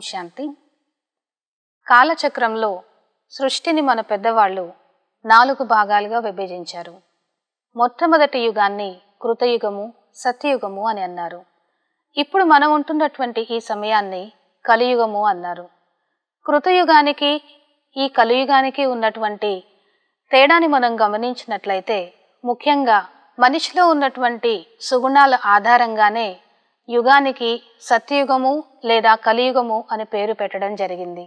శాంతి. కాలచక్రంలో సృష్టిని మన పెద్దవాళ్ళు 4 భాగాలుగా విభజించారు. మొట్టమొదటి యుగాన్ని కృతయుగము, సత్యయుగము అని అన్నారు. ఇప్పుడు మనం ఉంటున్నటువంటి ఈ సమయాన్ని కలియుగము అన్నారు. కృతయుగానికి ఈ కలియుగానికి ఉన్నటువంటి తేడాని మనం గమనించినట్లయితే ముఖ్యంగా మనిషిలో ఉన్నటువంటి సుగుణాల ఆధారంగానే యుగానికి సత్యయుగము లేదా కలియుగము అని పేరు పెట్టడం జరిగింది.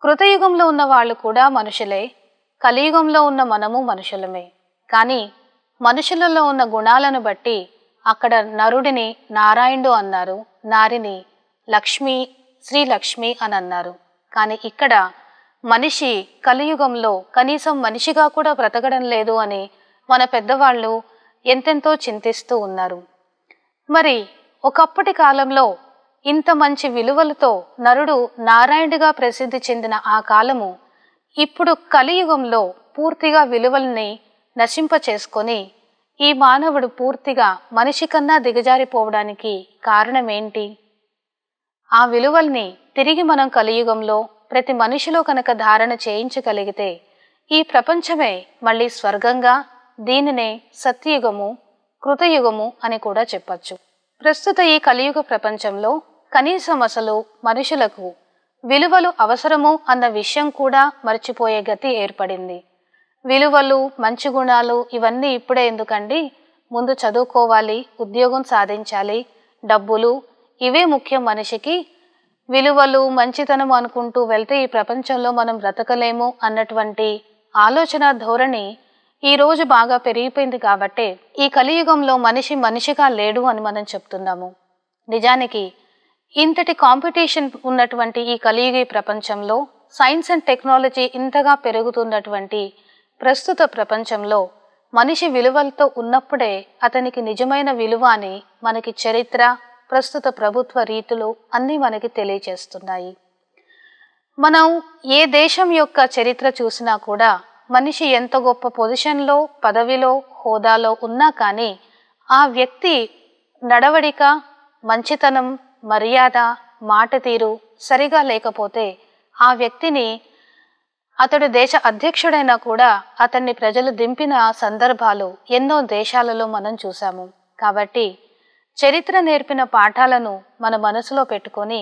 కృతయుగంలో ఉన్న వాళ్ళు కూడా మనుషులే, కలియుగంలో ఉన్న మనము మనుషులమే. కానీ మనుషులలో ఉన్న గుణాలను బట్టి అక్కడ నరుడిని నారాయణుడు అన్నారు, నారిని లక్ష్మి, శ్రీలక్ష్మి అని అన్నారు. కానీ ఇక్కడ మనిషి కలియుగంలో కనీసం మనిషిగా కూడా బ్రతకడం లేదు అని మన పెద్దవాళ్ళు ఎంతెంతో చింతిస్తూ ఉన్నారు. మరి ఒకప్పటి కాలంలో ఇంత మంచి విలువలతో నరుడు నారాయణుడిగా ప్రసిద్ధి చెందిన ఆ కాలము ఇప్పుడు కలియుగంలో పూర్తిగా విలువల్ని నశింప చేసుకొని ఈ మానవుడు పూర్తిగా మనిషి కన్నా దిగజారిపోవడానికి కారణమేంటి? ఆ విలువల్ని తిరిగి మనం కలియుగంలో ప్రతి మనిషిలో కనుక ధారణ చేయించగలిగితే ఈ ప్రపంచమే మళ్ళీ స్వర్గంగా, దీనినే సత్యయుగము, కృతయుగము అని కూడా చెప్పచ్చు. ప్రస్తుత ఈ కలియుగ ప్రపంచంలో కనీసం అసలు మనుషులకు విలువలు అవసరము అన్న విషయం కూడా మర్చిపోయే గతి ఏర్పడింది. విలువలు, మంచి గుణాలు ఇవన్నీ ఇప్పుడే ఎందుకండి, ముందు చదువుకోవాలి, ఉద్యోగం సాధించాలి, డబ్బులు ఇవే ముఖ్యం మనిషికి. విలువలు, మంచితనం అనుకుంటూ వెళ్తే ఈ ప్రపంచంలో మనం బ్రతకలేము అన్నటువంటి ఆలోచన ధోరణి ఈరోజు బాగా పెరిగిపోయింది. కాబట్టి ఈ కలియుగంలో మనిషి మనిషిగా లేడు అని మనం చెప్తున్నాము. నిజానికి ఇంతటి కాంపిటీషన్ ఉన్నటువంటి ఈ కలియుగ ప్రపంచంలో సైన్స్ అండ్ టెక్నాలజీ ఇంతగా పెరుగుతున్నటువంటి ప్రస్తుత ప్రపంచంలో మనిషి విలువలతో ఉన్నప్పుడే అతనికి నిజమైన విలువ అని మనకి చరిత్ర, ప్రస్తుత ప్రభుత్వ రీతులు అన్నీ మనకి తెలియచేస్తున్నాయి. మనం ఏ దేశం యొక్క చరిత్ర చూసినా కూడా మనిషి ఎంత గొప్ప పొజిషన్లో, పదవిలో, హోదాలో ఉన్నా కానీ ఆ వ్యక్తి నడవడిక, మంచితనం, మర్యాద, మాట తీరు సరిగా లేకపోతే ఆ వ్యక్తిని అతడు దేశ అధ్యక్షుడైనా కూడా అతన్ని ప్రజలు దింపిన సందర్భాలు ఎన్నో దేశాలలో మనం చూసాము. కాబట్టి చరిత్ర నేర్పిన పాఠాలను మన మనసులో పెట్టుకొని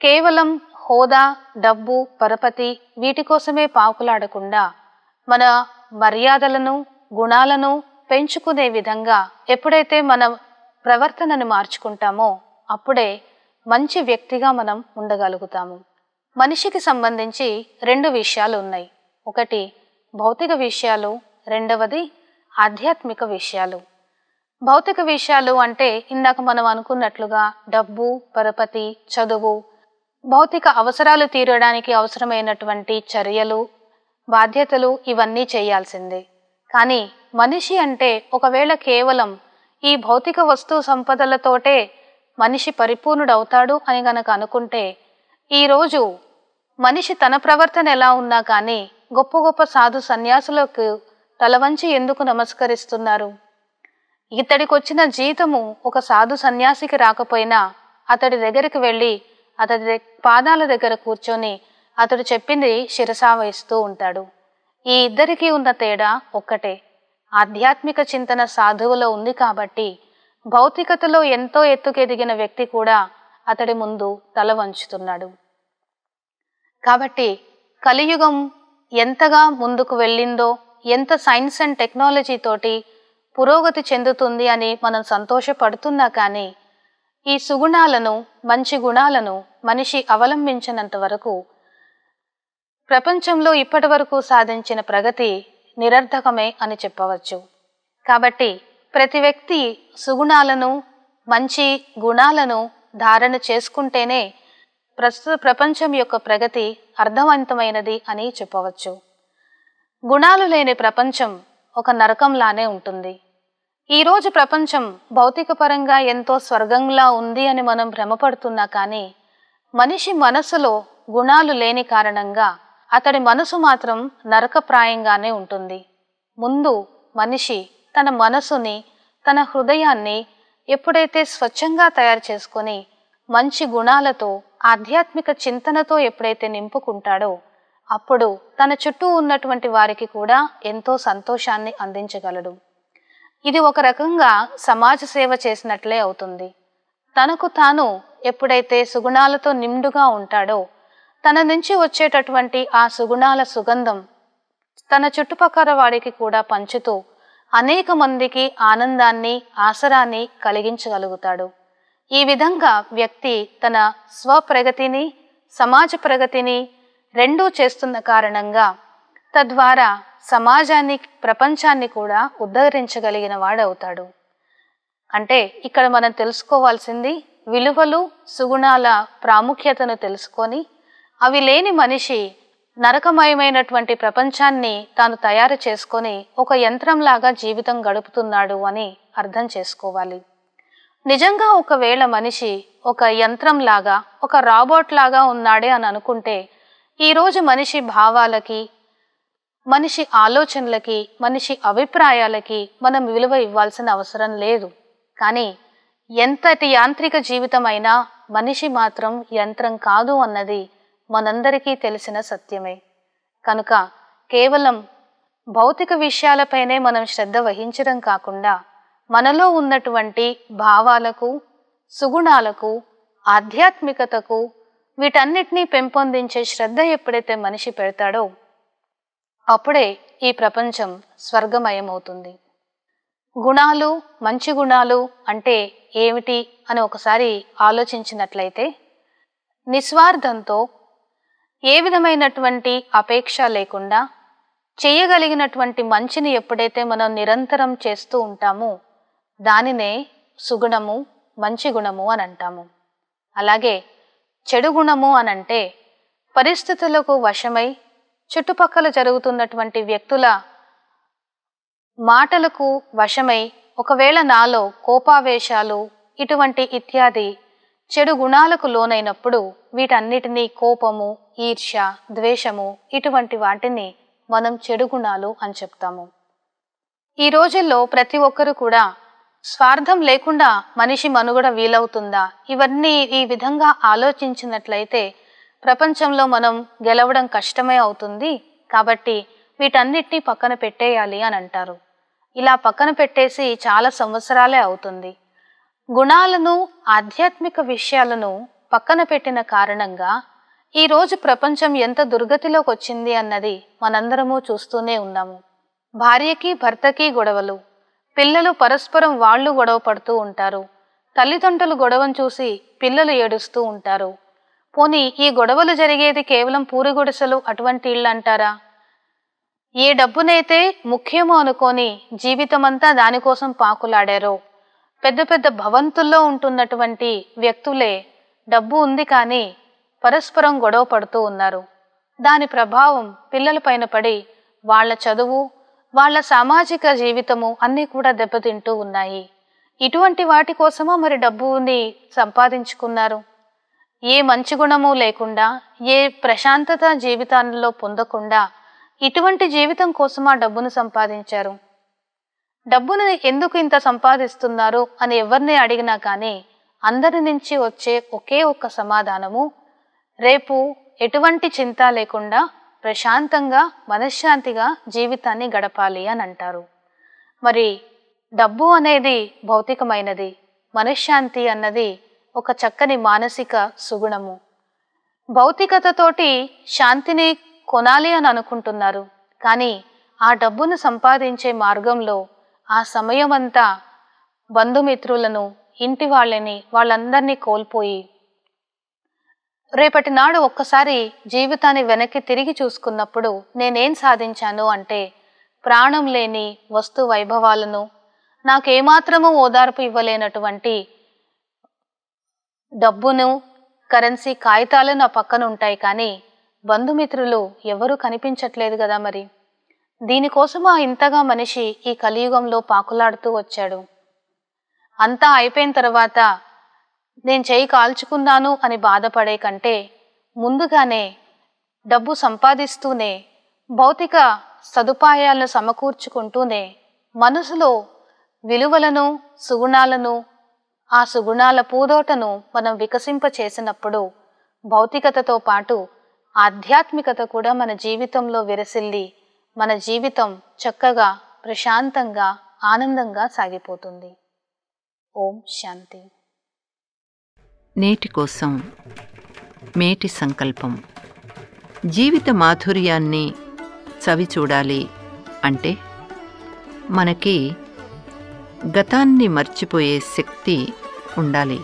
కేవలం హోదా, డబ్బు, పరపతి వీటి కోసమే పాకులాడకుండా మన మర్యాదలను, గుణాలను పెంచుకునే విధంగా ఎప్పుడైతే మన ప్రవర్తనను మార్చుకుంటామో అప్పుడే మంచి వ్యక్తిగా మనం ఉండగలుగుతాము. మనిషికి సంబంధించి 2 విషయాలు ఉన్నాయి. ఒకటి భౌతిక విషయాలు, రెండవది ఆధ్యాత్మిక విషయాలు. భౌతిక విషయాలు అంటే ఇందాక మనం అనుకున్నట్లుగా డబ్బు, పరపతి, చదువు, భౌతిక అవసరాలు తీరడానికి అవసరమైనటువంటి చర్యలు, బాధ్యతలు ఇవన్నీ చేయాల్సిందే. కానీ మనిషి అంటే ఒకవేళ కేవలం ఈ భౌతిక వస్తు సంపదలతోటే మనిషి పరిపూర్ణుడవుతాడు అని గనక అనుకుంటే ఈరోజు మనిషి తన ప్రవర్తన ఎలా ఉన్నా కానీ గొప్ప గొప్ప సాధు సన్యాసులకు తలవంచి ఎందుకు నమస్కరిస్తున్నారు? ఇతడికి వచ్చిన జీతము ఒక సాధు సన్యాసికి రాకపోయినా అతడి దగ్గరికి వెళ్ళి అతడి పాదాల దగ్గర కూర్చొని అతడు చెప్పింది శిరసావహిస్తూ ఉంటాడు. ఈ ఇద్దరికీ ఉన్న తేడా ఒక్కటే, ఆధ్యాత్మిక చింతన సాధువులో ఉంది. కాబట్టి భౌతికతలో ఎంతో ఎత్తుకెదిగిన వ్యక్తి కూడా అతడి ముందు తల వంచుతున్నాడు. కాబట్టి కలియుగం ఎంతగా ముందుకు వెళ్ళిందో, ఎంత సైన్స్ అండ్ టెక్నాలజీ తోటి పురోగతి చెందుతుంది అని మనం సంతోషపడుతున్నా కానీ ఈ సుగుణాలను, మంచి గుణాలను మనిషి అవలంబించినంత వరకు ప్రపంచంలో ఇప్పటి వరకు సాధించిన ప్రగతి నిరర్ధకమే అని చెప్పవచ్చు. కాబట్టి ప్రతి వ్యక్తి సుగుణాలను, మంచి గుణాలను ధారణ చేసుకుంటేనే ప్రస్తుత ప్రపంచం యొక్క ప్రగతి అర్థవంతమైనది అని చెప్పవచ్చు. గుణాలు లేని ప్రపంచం ఒక నరకంలానే ఉంటుంది. ఈరోజు ప్రపంచం భౌతిక పరంగా ఎంతో స్వర్గంలా ఉంది అని మనం భ్రమపడుతున్నా కానీ మనిషి మనసులో గుణాలు లేని కారణంగా అతడి మనసు మాత్రం నరకప్రాయంగానే ఉంటుంది. ముందు మనిషి తన మనసుని, తన హృదయాన్ని ఎప్పుడైతే స్వచ్ఛంగా తయారు చేసుకొని మంచి గుణాలతో ఆధ్యాత్మిక చింతనతో ఎప్పుడైతే నింపుకుంటాడో అప్పుడు తన చుట్టూ ఉన్నటువంటి వారికి కూడా ఎంతో సంతోషాన్ని అందించగలడు. ఇది ఒక రకంగా సమాజ సేవ చేసినట్లే అవుతుంది. తనకు తాను ఎప్పుడైతే సుగుణాలతో నిండుగా ఉంటాడో తన నుంచి వచ్చేటటువంటి ఆ సుగుణాల సుగంధం తన చుట్టుపక్కల వారికి కూడా పంచుతూ అనేక మందికి ఆనందాన్ని, ఆసరాన్ని కలిగించగలుగుతాడు. ఈ విధంగా వ్యక్తి తన స్వప్రగతిని, సమాజ ప్రగతిని రెండూ చేస్తున్న కారణంగా తద్వారా సమాజాన్ని, ప్రపంచాన్ని కూడా ఉద్ధరించగలిగిన వాడవుతాడు. అంటే ఇక్కడ మనం తెలుసుకోవాల్సింది విలువలు, సుగుణాల ప్రాముఖ్యతను తెలుసుకొని అవి లేని మనిషి నరకమయమైనటువంటి ప్రపంచాన్ని తాను తయారు చేసుకొని ఒక యంత్రంలాగా జీవితం గడుపుతున్నాడు అని అర్థం చేసుకోవాలి. నిజంగా ఒకవేళ మనిషి ఒక యంత్రంలాగా, ఒక రాబోట్ లాగా ఉన్నాడే అని అనుకుంటే ఈరోజు మనిషి భావాలకి, మనిషి ఆలోచనలకి, మనిషి అభిప్రాయాలకి మనం విలువ ఇవ్వాల్సిన అవసరం లేదు. కానీ ఎంతటి యాంత్రిక జీవితమైనా మనిషి మాత్రం యంత్రం కాదు అన్నది మనందరికీ తెలిసిన సత్యమే. కనుక కేవలం భౌతిక విషయాలపైనే మనం శ్రద్ధ వహించడం కాకుండా మనలో ఉన్నటువంటి భావాలకు, సుగుణాలకు, ఆధ్యాత్మికతకు, వీటన్నిటినీ పెంపొందించే శ్రద్ధ ఎప్పుడైతే మనిషి పెడతాడో అప్పుడే ఈ ప్రపంచం స్వర్గమయమవుతుంది. గుణాలు, మంచి గుణాలు అంటే ఏమిటి అని ఒకసారి ఆలోచించినట్లయితే నిస్వార్థంతో, ఏ విధమైనటువంటి అపేక్ష లేకుండా చేయగలిగినటువంటి మంచిని ఎప్పుడైతే మనం నిరంతరం చేస్తూ ఉంటామో దానినే సుగుణము, మంచి గుణము అని అంటాము. అలాగే చెడు గుణము అనంటే పరిస్థితులకు వశమై చుట్టుపక్కల జరుగుతున్నటువంటి వ్యక్తుల మాటలకు వశమై ఒకవేళ నాలో కోపావేశాలు ఇటువంటి ఇత్యాది చెడు గుణాలకు లోనైనప్పుడు వీటన్నిటినీ కోపము, ఈర్ష్య, ద్వేషము ఇటువంటి వాటిని మనం చెడు గుణాలు అని చెప్తాము. ఈ రోజుల్లో ప్రతి ఒక్కరు కూడా స్వార్థం లేకుండా మనిషి మనుగడ వీలవుతుందా, ఇవన్నీ ఈ విధంగా ఆలోచించినట్లయితే ప్రపంచంలో మనం గెలవడం కష్టమే అవుతుంది. కాబట్టి వీటన్నిటినీ పక్కన పెట్టేయాలి అని అంటారు. ఇలా పక్కన పెట్టేసి చాలా సంవత్సరాలే అవుతుంది. గుణాలను, ఆధ్యాత్మిక విషయాలను పక్కన పెట్టిన కారణంగా ఈరోజు ప్రపంచం ఎంత దుర్గతిలోకి వచ్చింది అన్నది మనందరము చూస్తూనే ఉన్నాము. భార్యకి, భర్తకి గొడవలు, పిల్లలు పరస్పరం వాళ్ళు గొడవ పడుతూ ఉంటారు. తల్లిదండ్రులు గొడవను చూసి పిల్లలు ఏడుస్తూ ఉంటారు. పోనీ ఈ గొడవలు జరిగేది కేవలం పూరి గుడిసెలు అటువంటి ఇళ్ళు అంటారా? ఏ డబ్బునైతే ముఖ్యమో అనుకొని జీవితమంతా దానికోసం పాకులాడారో, పెద్ద పెద్ద భవంతుల్లో ఉంటున్నటువంటి వ్యక్తులే డబ్బు ఉంది కానీ పరస్పరం గొడవ పడుతూ ఉన్నారు. దాని ప్రభావం పిల్లల పైన పడి వాళ్ళ చదువు, వాళ్ళ సామాజిక జీవితము అన్నీ కూడా దెబ్బతింటూ ఉన్నాయి. ఇటువంటి వాటి కోసమా మరి డబ్బుని సంపాదించుకున్నారు? ఏ మంచి గుణము లేకుండా, ఏ ప్రశాంతత జీవితాల్లో పొందకుండా ఇటువంటి జీవితం కోసమా డబ్బును సంపాదించారు? డబ్బును ఎందుకు ఇంత సంపాదిస్తున్నారు అని ఎవరిని అడిగినా కానీ అందరి నుంచి వచ్చే ఒకే ఒక్క సమాధానము, రేపు ఎటువంటి చింత లేకుండా ప్రశాంతంగా, మనశ్శాంతిగా జీవితాన్ని గడపాలి అని అంటారు. మరి డబ్బు అనేది భౌతికమైనది, మనశ్శాంతి అన్నది ఒక చక్కని మానసిక సుగుణము. భౌతికతతోటి శాంతిని కొనాలి అని అనుకుంటున్నారు. కానీ ఆ డబ్బును సంపాదించే మార్గంలో ఆ సమయమంతా బంధుమిత్రులను, ఇంటి వాళ్ళని, వాళ్ళందరినీ కోల్పోయి రేపటి నాడు ఒక్కసారి జీవితాన్ని వెనక్కి తిరిగి చూసుకున్నప్పుడు నేనేం సాధించాను అంటే ప్రాణం లేని వస్తు వైభవాలను, నాకేమాత్రమూ ఓదార్పు ఇవ్వలేనటువంటి డబ్బును, కరెన్సీ కాగితాలు నా పక్కన ఉంటాయి. కానీ బంధుమిత్రులు ఎవరూ కనిపించట్లేదు కదా. మరి దీనికోసమా ఇంతగా మనిషి ఈ కలియుగంలో పాకులాడుతూ వచ్చాడు? అంతా అయిపోయిన తర్వాత నేను చేయి కాల్చుకున్నాను అని బాధపడే కంటే ముందుగానే డబ్బు సంపాదిస్తూనే, భౌతిక సదుపాయాలను సమకూర్చుకుంటూనే మనసులో విలువలను, సుగుణాలను, ఆ సుగుణాల పూదోటను మనం వికసింప చేసినప్పుడు భౌతికతతో పాటు ఆధ్యాత్మికత కూడా మన జీవితంలో విరసిల్లి మన జీవితం చక్కగా ప్రశాంతంగా ఆనందంగా సాగిపోతుంది. ఓం శాంతి. నేటి కోసం మేటి సంకల్పం. జీవిత మాధుర్యాన్ని చవి చూడాలి అంటే మనకి గతాన్ని మర్చిపోయే శక్తి ఉండాలి.